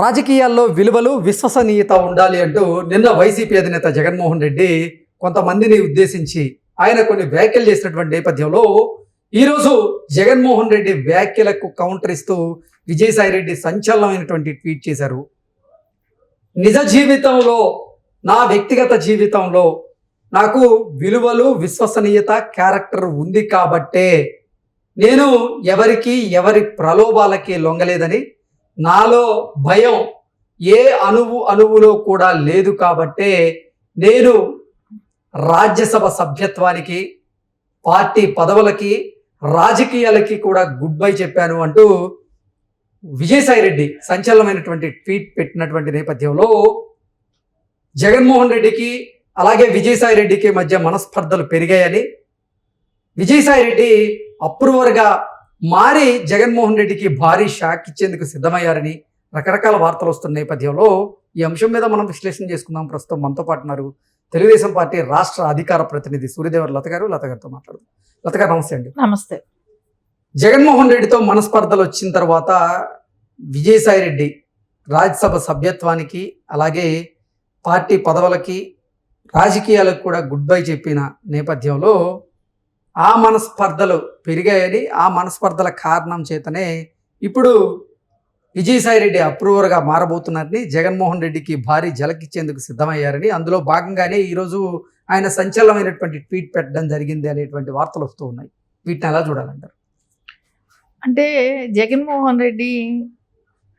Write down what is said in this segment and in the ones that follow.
రాజకీయాల్లో విలువలు విశ్వసనీయత ఉండాలి అంటూ నిన్న వైసీపీ అధినేత జగన్మోహన్ రెడ్డి కొంతమందిని ఉద్దేశించి ఆయన కొన్ని వ్యాఖ్యలు చేసినటువంటి నేపథ్యంలో ఈరోజు జగన్మోహన్ రెడ్డి వ్యాఖ్యలకు కౌంటర్ ఇస్తూ విజయసాయిరెడ్డి సంచలనమైనటువంటి ట్వీట్ చేశారు. నిజ జీవితంలో, నా వ్యక్తిగత జీవితంలో నాకు విలువలు విశ్వసనీయత క్యారెక్టర్ ఉంది కాబట్టే నేను ఎవరి ప్రలోభాలకి లొంగలేదని, నాలో భయం ఏ అణువులో కూడా లేదు కాబట్టే నేను రాజ్యసభ సభ్యత్వానికి, పార్టీ పదవులకి, రాజకీయాలకి కూడా గుడ్ బై చెప్పాను అంటూ విజయసాయిరెడ్డి సంచలనమైనటువంటి ట్వీట్ పెట్టినటువంటి నేపథ్యంలో జగన్మోహన్ రెడ్డికి అలాగే విజయసాయిరెడ్డికి మధ్య మనస్పర్ధలు పెరిగాయని, విజయసాయిరెడ్డి అప్రూవర్గా మారి జగన్మోహన్ రెడ్డికి భారీ షాక్ ఇచ్చేందుకు సిద్ధమయ్యారని రకరకాల వార్తలు వస్తున్న నేపథ్యంలో ఈ అంశం మీద మనం విశ్లేషణ చేసుకుందాం. ప్రస్తుతం మనతో పాటు ఉన్నారు తెలుగుదేశం పార్టీ రాష్ట్ర అధికార ప్రతినిధి సూర్యదేవర్ లత గారు. లత గారితో మాట్లాడుతాం. లత గారు నమస్తే అండి. నమస్తే. జగన్మోహన్ రెడ్డితో మనస్పర్ధలు వచ్చిన తర్వాత విజయసాయిరెడ్డి రాజ్యసభ సభ్యత్వానికి అలాగే పార్టీ పదవులకి, రాజకీయాలకు కూడా గుడ్ బై చెప్పిన నేపథ్యంలో ఆ మనస్పర్ధలు పెరిగాయని, ఆ మనస్పర్ధల కారణం చేతనే ఇప్పుడు విజయసాయిరెడ్డి అప్రూవర్గా మారబోతున్నారని, జగన్మోహన్ రెడ్డికి భారీ జలకిచ్చేందుకు సిద్ధమయ్యారని, అందులో భాగంగానే ఈరోజు ఆయన సంచలనమైనటువంటి ట్వీట్ పెట్టడం జరిగింది అనేటువంటి వార్తలు వస్తూ ఉన్నాయి. వీటిని ఎలా చూడాలంటారు? అంటే జగన్మోహన్ రెడ్డి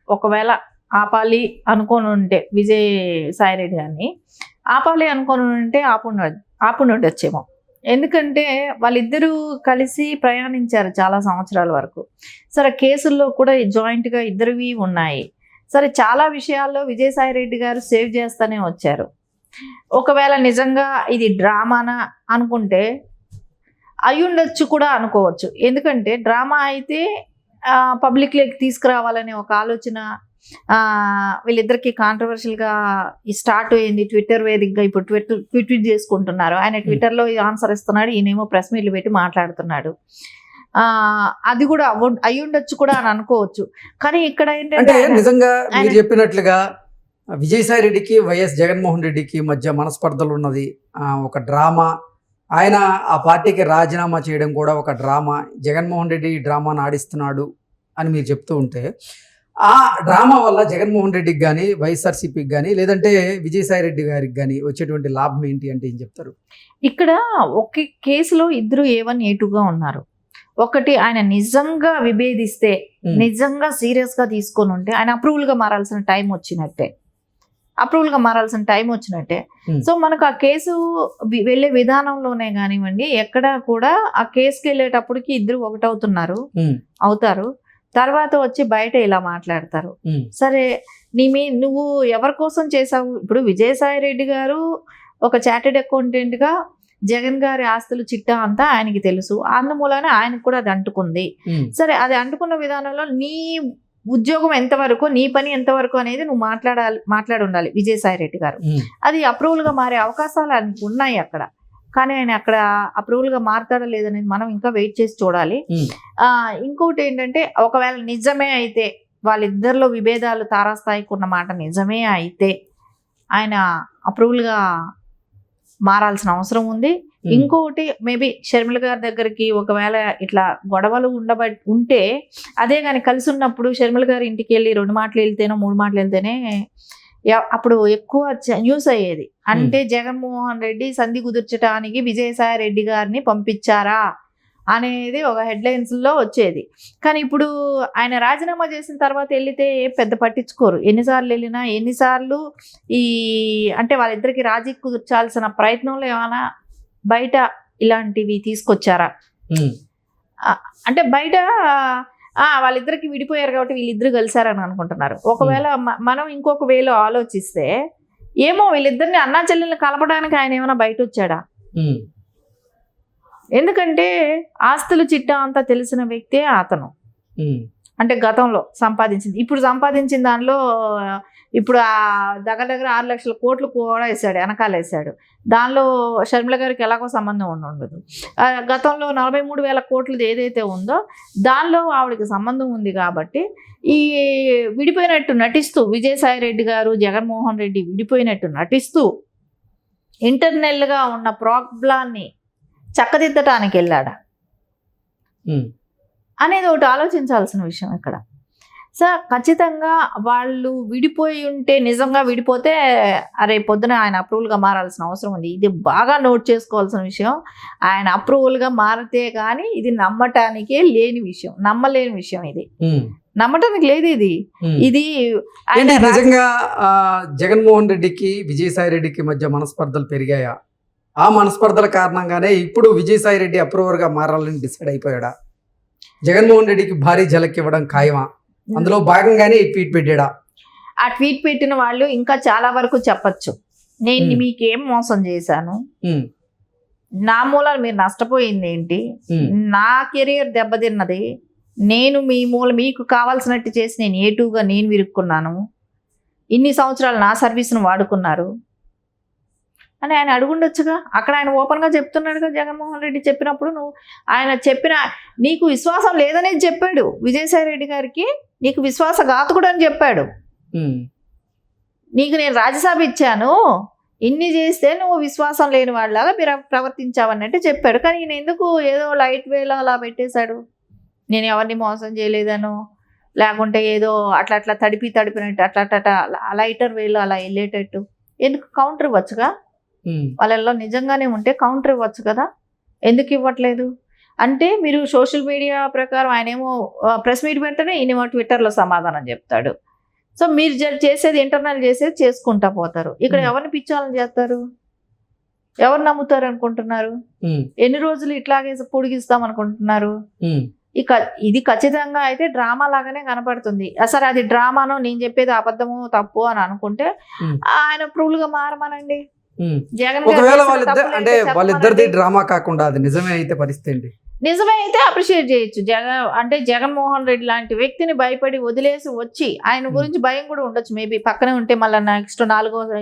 ఒకవేళ ఆపాలి అనుకొని ఉంటే, విజయసాయిరెడ్డి గారిని ఆపాలి అనుకొని ఉంటే ఆపుండొచ్చేమో. ఎందుకంటే వాళ్ళిద్దరూ కలిసి ప్రయాణించారు చాలా సంవత్సరాల వరకు. సరే, కేసుల్లో కూడా జాయింట్గా ఇద్దరివి ఉన్నాయి. సరే, చాలా విషయాల్లో విజయసాయిరెడ్డి గారు సేవ్ చేస్తూనే వచ్చారు. ఒకవేళ నిజంగా ఇది డ్రామానా అనుకుంటే అయ్యుండొచ్చు కూడా అనుకోవచ్చు. ఎందుకంటే డ్రామా అయితే పబ్లిక్లోకి తీసుకురావాలనే ఒక ఆలోచన వీళ్ళిద్దరికి కాంట్రవర్షియల్గా స్టార్ట్ అయింది. ట్విట్టర్ వేదికగా ఇప్పుడు ట్వీట్ చేసుకుంటున్నారు. ఆయన ట్విట్టర్లో ఆన్సర్ ఇస్తున్నాడు, ఈయనేమో ప్రెస్ మీట్లు పెట్టి మాట్లాడుతున్నాడు. అది కూడా అయ్యుండొచ్చు కూడా అని అనుకోవచ్చు. కానీ ఇక్కడ ఏంటంటే నిజంగా మీరు చెప్పినట్లుగా విజయసాయిరెడ్డికి వైఎస్ జగన్మోహన్ రెడ్డికి మధ్య మనస్పర్ధలు ఉన్నది ఒక డ్రామా. ఆయన ఆ పార్టీకి రాజీనామా చేయడం కూడా ఒక డ్రామా. జగన్మోహన్ రెడ్డి ఈ డ్రామాను ఆడిస్తున్నాడు అని మీరు చెప్తూ ఉంటే, ఆ డ్రామా వల్ల జగన్మోహన్ రెడ్డికి కానీ, వైఎస్ఆర్సీపీకి కానీ, లేదంటే విజయసాయిరెడ్డి గారికి కానీ వచ్చేటువంటి లాభం ఏంటి అంటే ఏం చెప్తారు? ఇక్కడ ఒక కేసులో ఇద్దరు A1 A2గా ఉన్నారు. ఒకటి ఆయన నిజంగా విభేదిస్తే, నిజంగా సీరియస్గా తీసుకొని ఉంటే ఆయన అప్రూవల్గా మారాల్సిన టైం వచ్చినట్టే. సో మనకు ఆ కేసు వెళ్ళే విధానంలోనే కానివ్వండి, ఎక్కడా కూడా ఆ కేసుకి వెళ్ళేటప్పటికి ఇద్దరు అవుతారు. తర్వాత వచ్చి బయట ఇలా మాట్లాడతారు. సరే, నువ్వు ఎవరి కోసం చేసావు? ఇప్పుడు విజయసాయిరెడ్డి గారు ఒక చార్టెడ్ అకౌంటెంట్గా జగన్ గారి ఆస్తులు చిట్టా అంతా ఆయనకి తెలుసు. అందుమూలనే ఆయనకు కూడా అది అంటుకుంది. సరే, అది అంటుకున్న విధానంలో నీ ఉద్యోగం ఎంతవరకు, నీ పని ఎంతవరకు అనేది నువ్వు మాట్లాడి ఉండాలి విజయసాయిరెడ్డి గారు. అది అప్రూవల్గా మారే అవకాశాలు ఆయనకు ఉన్నాయి అక్కడ. కానీ ఆయన అక్కడ అప్రూవల్గా మారుతాడో లేదనేది మనం ఇంకా వెయిట్ చేసి చూడాలి. ఇంకోటి ఏంటంటే, ఒకవేళ నిజమే అయితే, వాళ్ళిద్దరిలో విభేదాలు తారాస్థాయికి ఉన్న మాట నిజమే అయితే ఆయన అప్రూవల్గా మారాల్సిన అవసరం ఉంది. ఇంకొకటి, మేబీ షర్మిల గారి దగ్గరికి ఒకవేళ ఇట్లా గొడవలు ఉంటే, అదే కానీ కలిసి ఉన్నప్పుడు షర్మిల గారి ఇంటికి వెళ్ళి 2 మాటలు వెళ్తేనో 3 మాటలు వెళ్తేనే అప్పుడు ఎక్కువ న్యూస్ అయ్యేది. అంటే జగన్మోహన్ రెడ్డి సంధి కుదుర్చడానికి విజయసాయిరెడ్డి గారిని పంపించారా అనేది ఒక హెడ్లైన్స్లో వచ్చేది. కానీ ఇప్పుడు ఆయన రాజీనామా చేసిన తర్వాత వెళితే పెద్ద పట్టించుకోరు. ఎన్నిసార్లు వెళ్ళినా, ఎన్నిసార్లు అంటే వాళ్ళిద్దరికి రాజీ కుదుర్చాల్సిన ప్రయత్నంలో ఏమైనా బయట ఇలాంటివి తీసుకొచ్చారా? అంటే బయట వాళ్ళిద్దరికి విడిపోయారు కాబట్టి వీళ్ళిద్దరు కలిసారని అనుకుంటున్నారు. ఒకవేళ మనం ఇంకొక వేలో ఆలోచిస్తే, ఏమో వీళ్ళిద్దరిని అన్నా చెల్లెల్ని కలపడానికి ఆయన ఏమైనా బయట వచ్చాడా? ఎందుకంటే ఆస్తులు చిట్టా అంతా తెలిసిన వ్యక్తే అతను. అంటే గతంలో సంపాదించింది. ఇప్పుడు సంపాదించిన దానిలో ఇప్పుడు ఆ దగ్గర దగ్గర 6 లక్షల కోట్లు కూడా వేసాడు, వెనకాల వేసాడు. దానిలో షర్మిల గారికి ఎలాగో సంబంధం ఉండదు. గతంలో 43,000 కోట్లు ఏదైతే ఉందో దానిలో ఆవిడకి సంబంధం ఉంది కాబట్టి ఈ విడిపోయినట్టు నటిస్తూ విజయసాయి రెడ్డి గారు జగన్మోహన్ రెడ్డి విడిపోయినట్టు నటిస్తూ ఇంటర్నల్గా ఉన్న ప్రాబ్లాన్ని చక్కదిద్దటానికి వెళ్ళాడా అనేది ఒకటి ఆలోచించాల్సిన విషయం ఇక్కడ. సో ఖచ్చితంగా వాళ్ళు విడిపోయి ఉంటే, నిజంగా విడిపోతే అరే పొద్దున ఆయన అప్రూవల్గా మారాల్సిన అవసరం ఉంది. ఇది బాగా నోట్ చేసుకోవాల్సిన విషయం. ఆయన అప్రూవల్గా మారితే కానీ ఇది నమ్మటానికే లేని విషయం, నమ్మలేని విషయం. ఇది నమ్మటానికి లేదు. ఇది నిజంగా జగన్మోహన్ రెడ్డికి విజయసాయి రెడ్డికి మధ్య మనస్పర్ధలు పెరిగాయా? ఆ మనస్పర్ధల కారణంగానే ఇప్పుడు విజయసాయి రెడ్డి అప్రూవర్గా మారాలని డిసైడ్ అయిపోయాడా? జగన్మోహన్ రెడ్డికి భారీ ఝలక్ ఇవ్వడం ఖాయమా? అందులో భాగంగానే ఈ ట్వీట్ పెట్టాడా? ఆ ట్వీట్ పెట్టిన వాళ్ళు ఇంకా చాలా వరకు చెప్పచ్చు, నేను మీకేం మోసం చేశాను, నా మూలాలు మీరు నష్టపోయింది ఏంటి, నా కెరియర్ దెబ్బతిన్నది, నేను మీ మూల మీకు కావాల్సినట్టు చేసి నేను ఏటూగా నేను విరుక్కున్నాను, ఇన్ని సంవత్సరాలు నా సర్వీస్ను వాడుకున్నారు అని ఆయన అడుగుండొచ్చుగా. అక్కడ ఆయన ఓపెన్గా చెప్తున్నాడుగా. జగన్మోహన్ రెడ్డి చెప్పినప్పుడు ఆయన చెప్పిన నీకు విశ్వాసం లేదనేది చెప్పాడు విజయసాయి రెడ్డి గారికి. నీకు విశ్వాసఘాతకుడు అని చెప్పాడు. నీకు నేను రాజ్యసభ ఇచ్చాను, ఇన్ని చేస్తే నువ్వు విశ్వాసం లేని వాళ్ళలాగా ప్రవర్తించావన్నట్టు చెప్పాడు. కానీ ఈయన ఎందుకు ఏదో లైట్ వేలో అలా పెట్టేశాడు, నేను ఎవరిని మోసం చేయలేదను, లేకుంటే ఏదో అట్లా తడిపినట్టు అట్లా లైటర్ వేలో అలా వెళ్ళేటట్టు. ఎందుకు కౌంటర్ ఇవ్వచ్చుగా? వాళ్ళల్లో నిజంగానే ఉంటే కౌంటర్ ఇవ్వచ్చు కదా, ఎందుకు ఇవ్వట్లేదు? అంటే మీరు సోషల్ మీడియా ప్రకారం ఆయనేమో ప్రెస్ మీట్ పెడితేనే ఈయనేమో ట్విట్టర్లో సమాధానం చెప్తాడు. సో మీరు చేసేది ఇంటర్నల్ చేసేది చేసుకుంటా పోతారు. ఇక్కడ ఎవరిని పిచ్చాలని చేస్తారు, ఎవరు నమ్ముతారు అనుకుంటున్నారు? ఎన్ని రోజులు ఇట్లాగే పొడిగిస్తాం అనుకుంటున్నారు? ఇక ఇది ఖచ్చితంగా అయితే డ్రామా లాగానే కనపడుతుంది. అసలు అది డ్రామానో నేను చెప్పేది అబద్ధమో తప్పు అని అనుకుంటే ఆయన ప్రూవ్లుగా మారమనండి. ఒకవేళ వాళ్ళిద్దరిది డ్రామా కాకుండా అది నిజమే అయితే పరిస్థితి ఏంటి? నిజమే అయితే అప్రిషియేట్ చేయొచ్చు. జగన్మోహన్ రెడ్డి లాంటి వ్యక్తిని భయపడి వదిలేసి వచ్చి ఆయన గురించి భయం కూడా ఉండొచ్చు. మేబీ పక్కనే ఉంటే మళ్ళీ నెక్స్ట్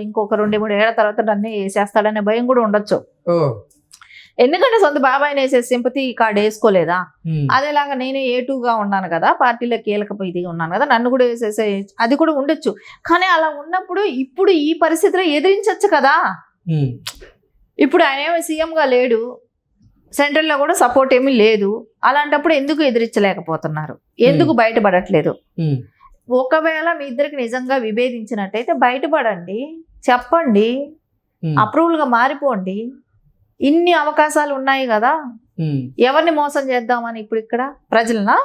ఇంకొక 2-3 ఏళ్ల తర్వాత నన్ను వేసేస్తాడనే భయం కూడా ఉండొచ్చు. ఎందుకంటే సొంత బాబాయిని వేసే సింపతి కార్డు వేసుకోలేదా? అదేలాగా నేను ఏటూగా ఉన్నాను కదా, పార్టీలో కీలక ఇదిగా ఉన్నాను కదా, నన్ను కూడా వేసేసే అది కూడా ఉండొచ్చు. కానీ అలా ఉన్నప్పుడు ఇప్పుడు ఈ పరిస్థితిలో ఎదిరించవచ్చు కదా. ఇప్పుడు ఆయన ఏమో సీఎంగా లేడు, సెంట్రల్లో కూడా సపోర్ట్ ఏమీ లేదు. అలాంటప్పుడు ఎందుకు ఎదిరించలేకపోతున్నారు, ఎందుకు బయటపడట్లేదు? ఒకవేళ మీ ఇద్దరికి నిజంగా విభేదించినట్టయితే బయటపడండి, చెప్పండి, అప్రూవల్గా మారిపోండి. ఇన్ని అవకాశాలు ఉన్నాయి కదా, ఎవరిని మోసం చేద్దామని ఇప్పుడు ఇక్కడ ప్రజలనా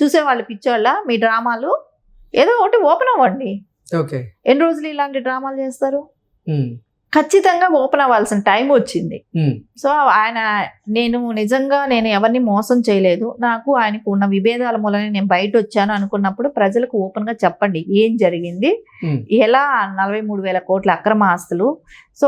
చూసేవాళ్ళు పిచ్చోళ్ళ? మీ డ్రామాలు ఏదో ఒకటి ఓపెన్ అవ్వండి. ఎన్ని రోజులు ఇలాంటి డ్రామాలు చేస్తారు? ఖచ్చితంగా ఓపెన్ అవ్వాల్సిన టైం వచ్చింది. సో నేను నిజంగా ఎవరిని మోసం చేయలేదు, నాకు ఆయనకు ఉన్న విభేదాల మూలనే నేను బయట వచ్చాను అనుకున్నప్పుడు ప్రజలకు ఓపెన్ గా చెప్పండి ఏం జరిగింది, ఎలా 43,000 కోట్ల అక్రమ ఆస్తులు, సో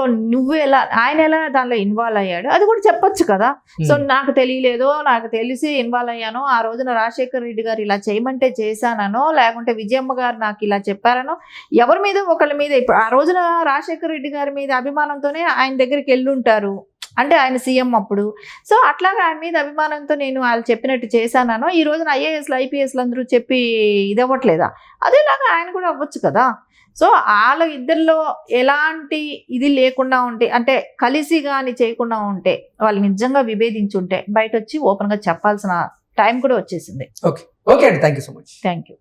ఆయన ఎలా దానిలో ఇన్వాల్వ్ అయ్యాడు అది కూడా చెప్పొచ్చు కదా. సో నాకు తెలియలేదో, నాకు తెలిసి ఇన్వాల్వ్ అయ్యానో, ఆ రోజున రాజశేఖర రెడ్డి గారు ఇలా చేయమంటే చేశానో, లేకుంటే విజయమ్మ గారు నాకు ఇలా చెప్పారనో, ఎవరి మీద ఒకళ్ళ మీద ఇప్పుడు ఆ రోజున రాజశేఖర రెడ్డి గారి మీద అభిమానంతోనే ఆయన దగ్గరికి వెళ్ళుంటారు, అంటే ఆయన సీఎం అప్పుడు. సో అట్లాగా ఆయన మీద అభిమానంతో నేను వాళ్ళు చెప్పినట్టు చేశానో, ఈ రోజున ఐఏఎస్లు ఐపీఎస్లు అందరూ చెప్పి ఇది అవ్వట్లేదా? అదేలాగా ఆయన కూడా అవ్వచ్చు కదా. సో వాళ్ళ ఇద్దరిలో ఎలాంటి ఇది లేకుండా ఉంటే, అంటే కలిసి కానీ చేయకుండా ఉంటే, వాళ్ళు నిజంగా విభేదించుంటే బయట వచ్చి ఓపెన్గా చెప్పాల్సిన టైం కూడా వచ్చేసింది. ఓకే అండి, thank you so much. Thank you.